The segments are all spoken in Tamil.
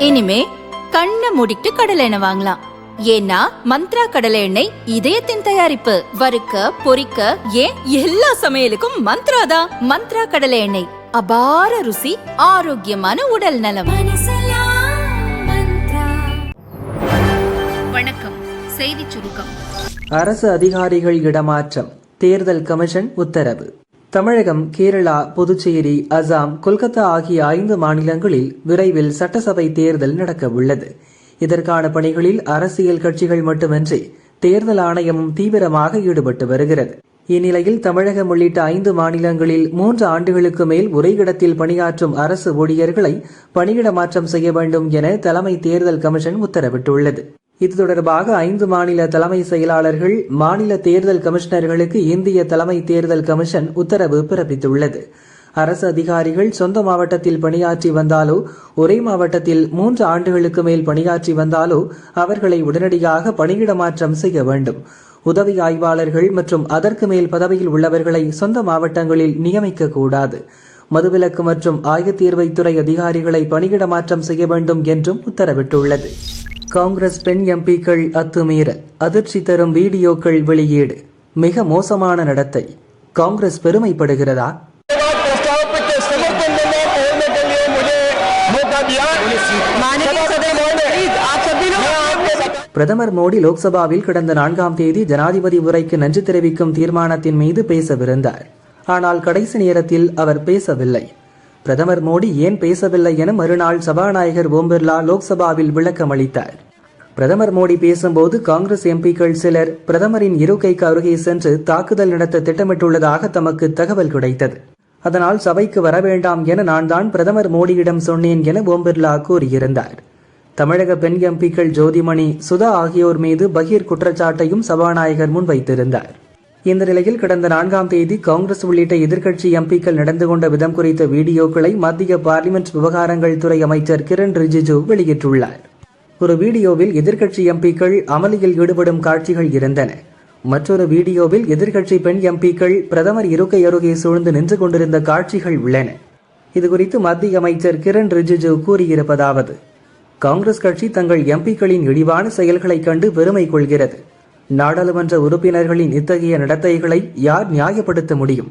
இனிமே கண்ணை மூடிட்டு கடலை எண்ணெய் வாங்கலாம். ஏன்னா மந்த்ரா கடலை எண்ணெய் இதயத்தின் தயாரிப்பு. வறுக்க பொரிக்க ஏன் எல்லா சமையலுக்கும் மந்த்ரா தான். மந்த்ரா கடலை எண்ணெய், அபார ருசி, ஆரோக்கியமான உடல் நலம். வணக்கம். செய்தி சுருக்கம். அரசு அதிகாரிகள் இடமாற்றம், தேர்தல் கமிஷன் உத்தரவு. தமிழகம், கேரளா, புதுச்சேரி, அசாம், கொல்கத்தா ஆகிய 5 மாநிலங்களில் விரைவில் சட்டசபை தேர்தல் நடக்க உள்ளது. இதற்கான பணிகளில் அரசியல் கட்சிகள் மட்டுமின்றி தேர்தல் ஆணையமும் தீவிரமாக ஈடுபட்டு வருகிறது. இந்நிலையில் தமிழகம் உள்ளிட்ட 5 மாநிலங்களில் 3 ஆண்டுகளுக்கு மேல் ஒரே இடத்தில் பணியாற்றும் அரசு ஊழியர்களை பணியிட மாற்றம் செய்ய வேண்டும் என தலைமை தேர்தல் கமிஷன் உத்தரவிட்டுள்ளது. இது தொடர்பாக 5 மாநில தலைமை செயலாளர்கள், மாநில தேர்தல் கமிஷனர்களுக்கு இந்திய தலைமை தேர்தல் கமிஷன் உத்தரவு பிறப்பித்துள்ளது. அரசு அதிகாரிகள் சொந்த மாவட்டத்தில் பணியாற்றி வந்தாலோ, ஒரே மாவட்டத்தில் 3 ஆண்டுகளுக்கு மேல் பணியாற்றி வந்தாலோ அவர்களை உடனடியாக பணியிட மாற்றம் செய்ய வேண்டும். உதவி ஆய்வாளர்கள் மற்றும் அதற்கு மேல் பதவியில் உள்ளவர்களை சொந்த மாவட்டங்களில் நியமிக்க கூடாது. மதுவிலக்கு மற்றும் ஆயத்தீர்வைத்துறை அதிகாரிகளை பணியிட மாற்றம் செய்ய வேண்டும் என்றும் உத்தரவிட்டுள்ளது. காங்கிரஸ் பெண் எம்பிக்கள் அத்துமீறல், அதிர்ச்சி தரும் வீடியோக்கள் வெளியீடு. மிக மோசமான நடத்தை. காங்கிரஸ் பெருமைப்படுகிறதா? பிரதமர் மோடி லோக்சபாவில் கடந்த 4ஆம் தேதி ஜனாதிபதி உரைக்கு நன்றி தெரிவிக்கும் தீர்மானத்தின் மீது பேசவிருந்தார். ஆனால் கடைசி நேரத்தில் அவர் பேசவில்லை. பிரதமர் மோடி ஏன் பேசவில்லை என மறுநாள் சபாநாயகர் ஓம் பிர்லா லோக்சபாவில் விளக்கம் அளித்தார். பிரதமர் மோடி பேசும்போது காங்கிரஸ் எம்பிக்கள் சிலர் பிரதமரின் இருக்கைக்கு அருகே சென்று தாக்குதல் நடத்த திட்டமிட்டுள்ளதாக தமக்கு தகவல் கிடைத்தது. அதனால் சபைக்கு வர வேண்டாம் என நான் தான் பிரதமர் மோடியிடம் சொன்னேன் என ஓம் பிர்லா கூறியிருந்தார். தமிழக பெண் எம்பிக்கள் ஜோதிமணி, சுதா ஆகியோர் மீது பகீர் குற்றச்சாட்டையும் சபாநாயகர் முன்வைத்திருந்தார். இந்த நிலையில் கடந்த 4ஆம் தேதி காங்கிரஸ் உள்ளிட்ட எதிர்க்கட்சி எம்பிக்கள் நடந்து கொண்ட விதம் குறித்த வீடியோக்களை மத்திய பார்லிமெண்ட் விவகாரங்கள் துறை அமைச்சர் கிரண் ரிஜிஜு வெளியிட்டுள்ளார். ஒரு வீடியோவில் எதிர்க்கட்சி எம்பிக்கள் அமளியில் ஈடுபடும் காட்சிகள் இருந்தன. மற்றொரு வீடியோவில் எதிர்க்கட்சி பெண் எம்பிக்கள் பிரதமர் இருக்கை அருகே சூழ்ந்து நின்று கொண்டிருந்த காட்சிகள் உள்ளன. இதுகுறித்து மத்திய அமைச்சர் கிரண் ரிஜிஜு கூறியிருப்பதாவது: காங்கிரஸ் கட்சி தங்கள் எம்பிக்களின் இழிவான செயல்களை கண்டு பெருமை கொள்கிறது. நாடாளுமன்ற உறுப்பினர்களின் இத்தகைய நடத்தைகளை யார் நியாயப்படுத்த முடியும்?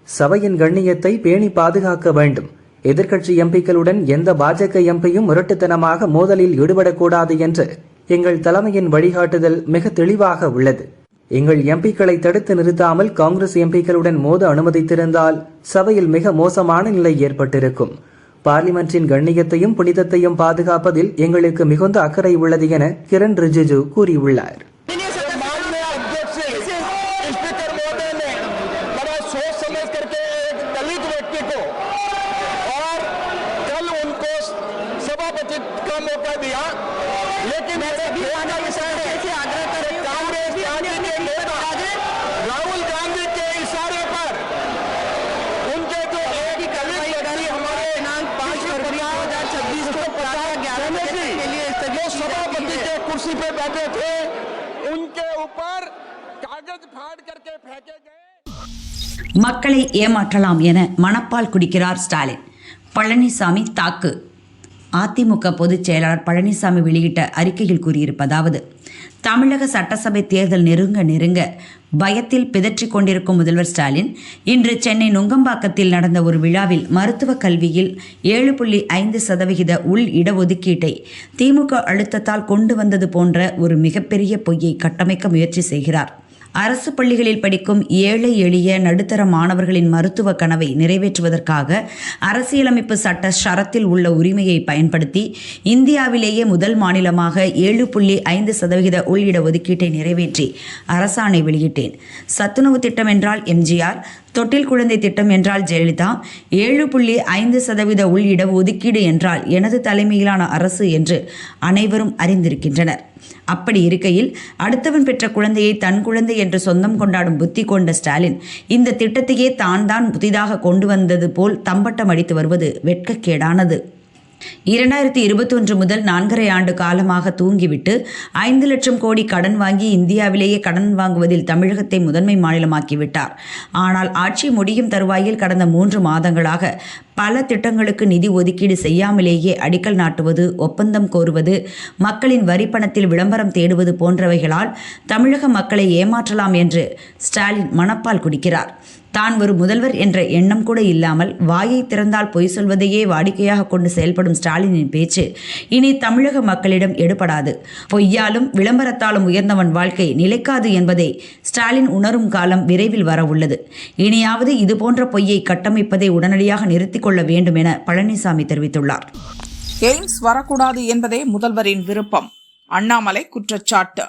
சபையின் கண்ணியத்தை பேணி பாதுகாக்க வேண்டும். எதிர்க்கட்சி எம்பிக்களுடன் எந்த பாஜக எம்பியும் முரட்டுத்தனமாக மோதலில் ஈடுபடக்கூடாது என்று எங்கள் தலைமையின் வழிகாட்டுதல் மிக தெளிவாக உள்ளது. எங்கள் எம்பிக்களை தடுத்து நிறுத்தாமல் காங்கிரஸ் எம்பிக்களுடன் மோத அனுமதித்திருந்தால் சபையில் மிக மோசமான நிலை ஏற்பட்டிருக்கும். பார்லிமெண்டின் கண்ணியத்தையும் புனிதத்தையும் பாதுகாப்பதில் எங்களுக்கு மிகுந்த அக்கறை உள்ளது என கிரண் ரிஜிஜு கூறியுள்ளார். कुर्सी पे बैठे थे, उनके ऊपर कागज फाड़ करके फेंके गए. மக்களை ஏமாற்றலாம் என மணப்பால் குடிக்கிறார் ஸ்டாலின். பழனிசாமி தாக்கு. அதிமுக பொதுச் செயலாளர் பழனிசாமி வெளியிட்ட அறிக்கையில் கூறியிருப்பதாவது: தமிழக சட்டசபை தேர்தல் நெருங்க பயத்தில் பிதற்றிக் கொண்டிருக்கும் முதல்வர் ஸ்டாலின் இன்று சென்னை நுங்கம்பாக்கத்தில் நடந்த ஒரு விழாவில் மருத்துவ கல்வியில் 7.5% உள் இடஒதுக்கீட்டை திமுக அழுத்தத்தால் கொண்டு வந்தது போன்ற ஒரு மிகப்பெரிய பொய்யை கட்டமைக்க முயற்சி செய்கிறார். அரசு பள்ளிகளில் படிக்கும் ஏழை எளிய நடுத்தர மாணவர்களின் மருத்துவ கனவை நிறைவேற்றுவதற்காக அரசியலமைப்பு சட்ட ஷரத்தில் உள்ள உரிமையை பயன்படுத்தி இந்தியாவிலேயே முதல் மாநிலமாக 7.5% உள் இடஒதுக்கீட்டை நிறைவேற்றி அரசாணை வெளியிட்டேன். சத்துணவு திட்டம் என்றால் எம்ஜிஆர், தொட்டில் குழந்தை திட்டம் என்றால் ஜெயலலிதா, 7.5% உள் இடஒதுக்கீடு என்றால் எனது தலைமையிலான அரசு என்று அனைவரும் அறிந்திருக்கின்றனர். அப்படி இருக்கையில் அடுத்தவன் பெற்ற குழந்தையை தன் குழந்தை என்று சொந்தம் கொண்டாடும் புத்தி கொண்ட ஸ்டாலின் இந்த திட்டத்தையே தான் புதிதாக கொண்டு வந்தது போல் தம்பட்டம் அடித்து வருவது வெட்கக்கேடானது. 2021 முதல் 4.5 ஆண்டு காலமாக தூங்கிவிட்டு 5 லட்சம் கோடி கடன் வாங்கி இந்தியாவிலேயே கடன் வாங்குவதில் தமிழகத்தை முதன்மை மாநிலமாக்கிவிட்டார். ஆனால் ஆட்சி முடியும் தருவாயில் கடந்த 3 மாதங்களாக பல திட்டங்களுக்கு நிதி ஒதுக்கீடு செய்யாமலேயே அடிக்கல் நாட்டுவது, ஒப்பந்தம் கோருவது, மக்களின் வரிப்பணத்தில் விளம்பரம் தேடுவது போன்றவைகளால் தமிழக மக்களை ஏமாற்றலாம் என்று ஸ்டாலின் மனப்பால் குடிக்கிறார். தான் ஒரு முதல்வர் என்ற எண்ணம் கூட இல்லாமல் வாயை திறந்தால் பொய் சொல்வதையே வாடிக்கையாக கொண்டு செயல்படும் ஸ்டாலினின் பேச்சு இனி தமிழக மக்களிடம் எடுபடாது. பொய்யாலும் விளம்பரத்தாலும் உயர்ந்தவன் வாழ்க்கை நிலைக்காது என்பதை ஸ்டாலின் உணரும் காலம் விரைவில் வரவுள்ளது. இனியாவது இதுபோன்ற பொய்யை கட்டமைப்பதை உடனடியாக நிறுத்திக் கொள்ள வேண்டும் என பழனிசாமி தெரிவித்துள்ளார். எய்ம்ஸ் வரக்கூடாது என்பதே முதல்வரின் விருப்பம். அண்ணாமலை குற்றச்சாட்டு.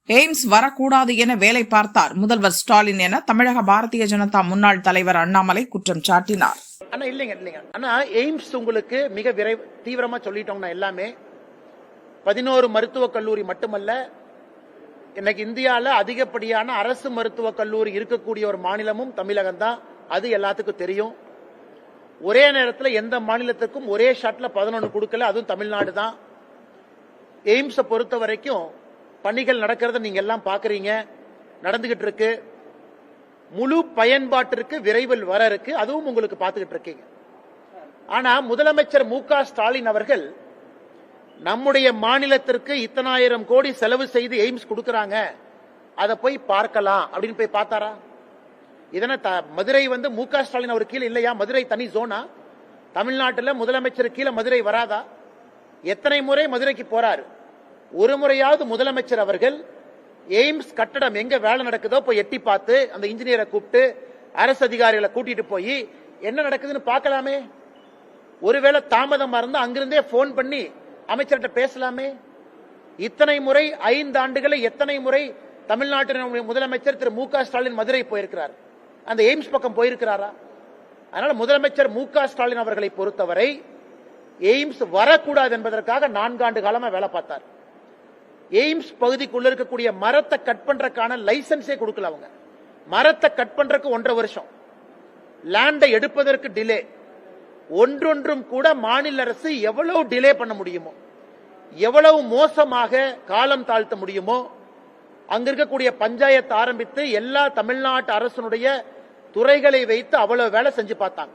எய்ம்ஸ் வரக்கூடாது என வேலை பார்த்தார் முதல்வர் ஸ்டாலின் என தமிழக பாரதிய ஜனதா முன்னாள் தலைவர் அண்ணாமலை குற்றம் சாட்டினார். ஆனா இல்லைங்க ஆனா எய்ம்ஸ் உங்களுக்கு மிக தீவிரமா சொல்லிட்டோம்னா எல்லாமே 11 மருத்துவக் கல்லூரி மட்டுமல்ல, இன்னைக்கு இந்தியாவில் அதிகப்படியான அரசு மருத்துவக் கல்லூரி இருக்கக்கூடிய ஒரு மாநிலமும் தமிழகம் தான். அது எல்லாத்துக்கும் தெரியும். ஒரே நேரத்தில் எந்த மாநிலத்துக்கும் ஒரே ஷாட்ல 11 கொடுக்கல, அதுவும் தமிழ்நாடு தான். எய்ம்ஸை பொறுத்த வரைக்கும் பணிகள் நடக்கிறத நீங்க எல்லாம் பாக்குறீங்க, நடந்துகிட்டு இருக்கு. முழு பயன்பாட்டிற்கு விரைவில் வர இருக்கு, அதுவும் உங்களுக்கு பார்த்துக்கிட்டு இருக்கீங்க. ஆனா முதலமைச்சர் மு.க. ஸ்டாலின் அவர்கள் நம்முடைய மாநிலத்திற்கு இத்தனாயிரம் கோடி செலவு செய்து எய்ம்ஸ் கொடுக்கறாங்க, அதை போய் பார்க்கலாம் அப்படின்னு போய் பார்த்தாரா? இதனை மதுரை மு.க. ஸ்டாலின் அவர் கீழே இல்லையா? மதுரை தனி ஜோனா? தமிழ்நாட்டில் முதலமைச்சர் கீழே மதுரை வராதா? எத்தனை முறை மதுரைக்கு போறாரு? ஒரு முறையாவது முதலமைச்சர் அவர்கள் எய்ம்ஸ் கட்டடம் எங்க வேலை நடக்குதோ போய் எட்டி பார்த்து அந்த இன்ஜினியரை கூப்பிட்டு அரசு அதிகாரிகளை கூட்டிட்டு போய் என்ன நடக்குதுன்னு பார்க்கலாமே? ஒருவேளை தாமதமா இருந்தா அங்கிருந்தே போன் பண்ணி அமைச்சர்கிட்ட பேசலாமே? இத்தனை முறை 5 ஆண்டுகளை எத்தனை முறை தமிழ்நாட்டின் முதலமைச்சர் திரு மு.க. ஸ்டாலின் மதுரை போயிருக்கிறார்? அந்த எய்ம்ஸ் பக்கம் போயிருக்கிறாரா? அதனால முதலமைச்சர் மு.க. ஸ்டாலின் அவர்களை பொறுத்தவரை எய்ம்ஸ் வரக்கூடாது என்பதற்காக 4 ஆண்டு காலமா வேலை பார்த்தார். எய்ம்ஸ் பகுதிக்குள்ள இருக்கக்கூடிய மரத்தை கட் பண்றதுக்கான லைசன்ஸே கொடுக்கல. அவங்க மரத்தை கட் பண்றதுக்கு 1.5 வருஷம், லேண்டை எடுப்பதற்கு டிலே, ஒன்றொன்றும் கூட மாநில அரசு எவ்வளவு டிலே பண்ண முடியுமோ, எவ்வளவு மோசமாக காலம் தாழ்த்த முடியுமோ, அங்க இருக்கக்கூடிய பஞ்சாயத்து ஆரம்பித்து எல்லா தமிழ்நாட்டு அரசனுடைய துறைகளை வைத்து அவ்வளவு வேலை செஞ்சு பார்த்தாங்க.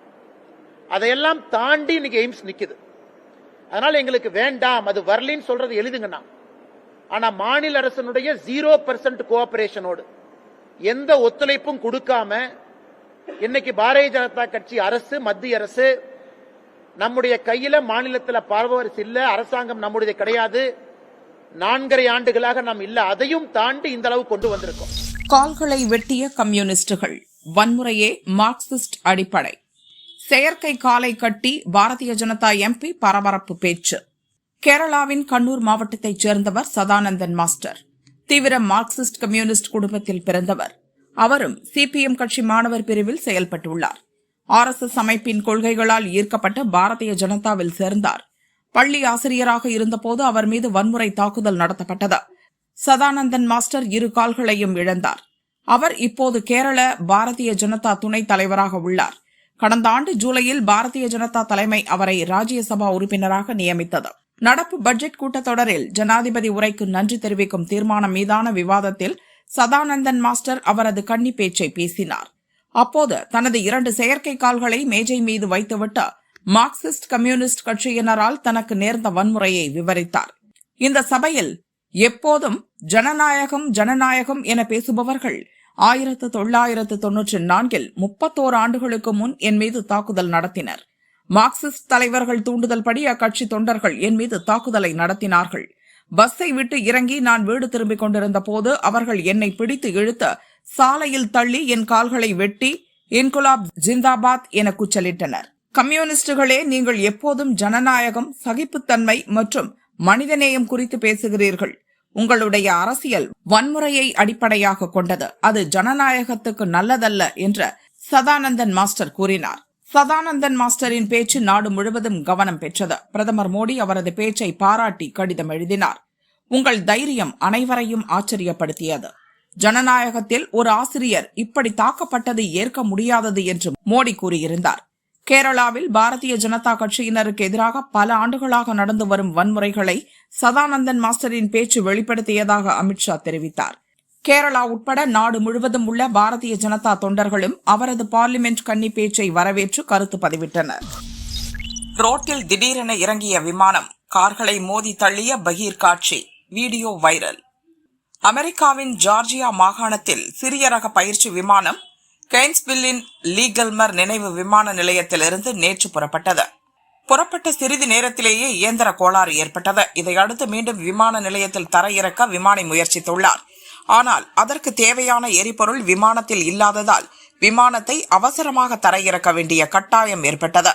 அதையெல்லாம் தாண்டி இன்னைக்கு எய்ம்ஸ் நிக்குது. அதனால எங்களுக்கு வேண்டாம், அது வரலின்னு சொல்றது எழுதுங்கண்ணா. ஆனா மாநில அரசனுடைய 0% கோஆபரேஷனோடு எந்த ஒத்துழைப்பும் கொடுக்காம இன்னைக்கு பாரதிய ஜனதா கட்சி அரசு, மத்திய அரசு நம்முடைய கையில மாநிலத்தில் பவர்ஸ் இல்ல, அரசாங்கம் நம்முடைய கிடையாது, 4.5 ஆண்டுகளாக நாம் இல்ல, அதையும் தாண்டி இந்த அளவு கொண்டு வந்திருக்கோம். கால்களை வெட்டிய கம்யூனிஸ்டுகள், வன்முறையே மார்க்சிஸ்ட் அடிப்படை. செயற்கை காலை கட்டி பாரதிய ஜனதா எம்பி பரபரப்பு பேச்சு. கேரளாவின் கண்ணூர் மாவட்டத்தைச் சேர்ந்தவர் சதானந்தன் மாஸ்டர். தீவிர மார்க்சிஸ்ட் கம்யூனிஸ்ட் குடும்பத்தில் பிறந்தவர். அவரும் சிபிஎம் கட்சி மாணவர் பிரிவில் செயல்பட்டுள்ளார். RSS அமைப்பின் கொள்கைகளால் ஈர்க்கப்பட்டு பாரதிய ஜனதாவில் சேர்ந்தார். பள்ளி ஆசிரியராக இருந்தபோது அவர் மீது வன்முறை தாக்குதல் நடத்தப்பட்டது. சதானந்தன் மாஸ்டர் 2 கால்களையும் இழந்தார். அவர் இப்போது கேரள பாரதிய ஜனதா துணைத் தலைவராக உள்ளார். கடந்த ஆண்டு ஜூலையில் பாரதிய ஜனதா தலைமை அவரை ராஜ்யசபா உறுப்பினராக நியமித்தது. நடப்பு பட்ஜெட் கூட்டத்தொடரில் ஜனாதிபதி உரைக்கு நன்றி தெரிவிக்கும் தீர்மானம் மீதான விவாதத்தில் சதானந்தன் மாஸ்டர் அவரது கன்னி பேச்சை பேசினார். அப்போது தனது 2 செயற்கை கால்களை மேஜை மீது வைத்துவிட்டு மார்க்சிஸ்ட் கம்யூனிஸ்ட் கட்சியினரால் தனக்கு நேர்ந்த வன்முறையை விவரித்தார். இந்த சபையில் எப்போதும் ஜனநாயகம் ஜனநாயகம் என பேசுபவர்கள் 1994 31 ஆண்டுகளுக்கு முன் என் மீது தாக்குதல் நடத்தினர். மார்க்சிஸ்ட் தலைவர்கள் தூண்டுதல்படி அக்கட்சி தொண்டர்கள் என் மீது தாக்குதலை நடத்தினார்கள். பஸ்ஸை விட்டு இறங்கி நான் வீடு திரும்பிக் கொண்டிருந்த போது அவர்கள் என்னை பிடித்து இழுத்து சாலையில் தள்ளி என் கால்களை வெட்டி இன்குலாப் ஜிந்தாபாத் என கூச்சலிட்டனர். கம்யூனிஸ்டுகளே, நீங்கள் எப்போதும் ஜனநாயகம், சகிப்புத்தன்மை மற்றும் மனிதநேயம் குறித்து பேசுகிறீர்கள். உங்களுடைய அரசியல் வன்முறையை அடிப்படையாக கொண்டது. அது ஜனநாயகத்துக்கு நல்லதல்ல என்று சதானந்தன் மாஸ்டர் கூறினார். சதானந்தன் மாஸ்டரின் பேச்சு நாடு முழுவதும் கவனம் பெற்றது. பிரதமர் மோடி அவரது பேச்சை பாராட்டி கடிதம் எழுதினார். உங்கள் தைரியம் அனைவரையும் ஆச்சரியப்படுத்தியது. ஜனநாயகத்தில் ஒரு ஆசிரியர் இப்படி தாக்கப்பட்டது ஏற்க முடியாதது என்று மோடி கூறியிருந்தார். கேரளாவில் பாரதிய ஜனதா கட்சியினருக்கு எதிராக பல ஆண்டுகளாக நடந்து வரும் வன்முறைகளை சதானந்தன் மாஸ்டரின் பேச்சு வெளிப்படுத்தியதாக அமித்ஷா தெரிவித்தார். கேரளா உட்பட நாடு முழுவதும் உள்ள பாரதிய ஜனதா தொண்டர்களும் அவரது பார்லிமெண்ட் கன்னி பேச்சை வரவேற்று கருத்து பதிவிட்டனர். ரோட்டில் திடீரென இறங்கிய விமானம் கார்களை மோதி தள்ளிய பகீர் காட்சி, வீடியோ வைரல். அமெரிக்காவின் ஜார்ஜியா மாகாணத்தில் சிறிய ரக பயிற்சி விமானம் கெய்ன்ஸ்வில்லின் லீகல்மர் நினைவு விமான நிலையத்திலிருந்து நேற்று புறப்பட்டது. புறப்பட்ட சிறிது நேரத்திலேயே இயந்திர கோளாறு ஏற்பட்டது. இதையடுத்து மீண்டும் விமான நிலையத்தில் தரையிறக்க விமானி முயற்சித்துள்ளார். ஆனால் அதற்கு தேவையான எரிபொருள் விமானத்தில் இல்லாததால் விமானத்தை அவசரமாக தரையிறக்க வேண்டிய கட்டாயம் ஏற்பட்டது.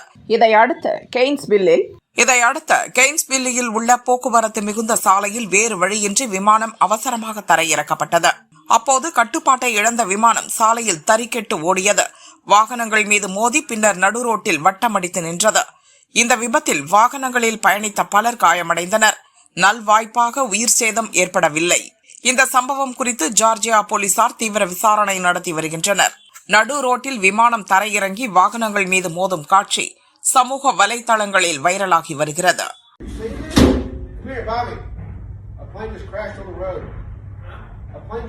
இதையடுத்து கெய்ன்ஸ்வில்லியில் உள்ள போக்குவரத்து மிகுந்த சாலையில் வேறு வழியின்றி விமானம் அவசரமாக தரையிறக்கப்பட்டது. அப்போது கட்டுப்பாட்டை இழந்த விமானம் சாலையில் தறிக்கெட்டு ஓடியது. வாகனங்கள் மீது மோதி பின்னர் நடுரோட்டில் வட்டமடித்து நின்றது. இந்த விபத்தில் வாகனங்களில் பயணித்த பலர் காயமடைந்தனர். நல்வாய்ப்பாக உயிர் சேதம் ஏற்படவில்லை. இந்த சம்பவம் குறித்து ஜார்ஜியா போலீசார் தீவிர விசாரணை நடத்தி வருகின்றனர். நடு ரோட்டில் விமானம் தரையிறங்கி வாகனங்கள் மீது மோதும் காட்சி சமூக வலைதளங்களில் வைரலாகி வருகிறது. A plane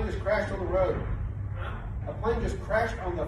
just crashed on the road. A plane just crashed on the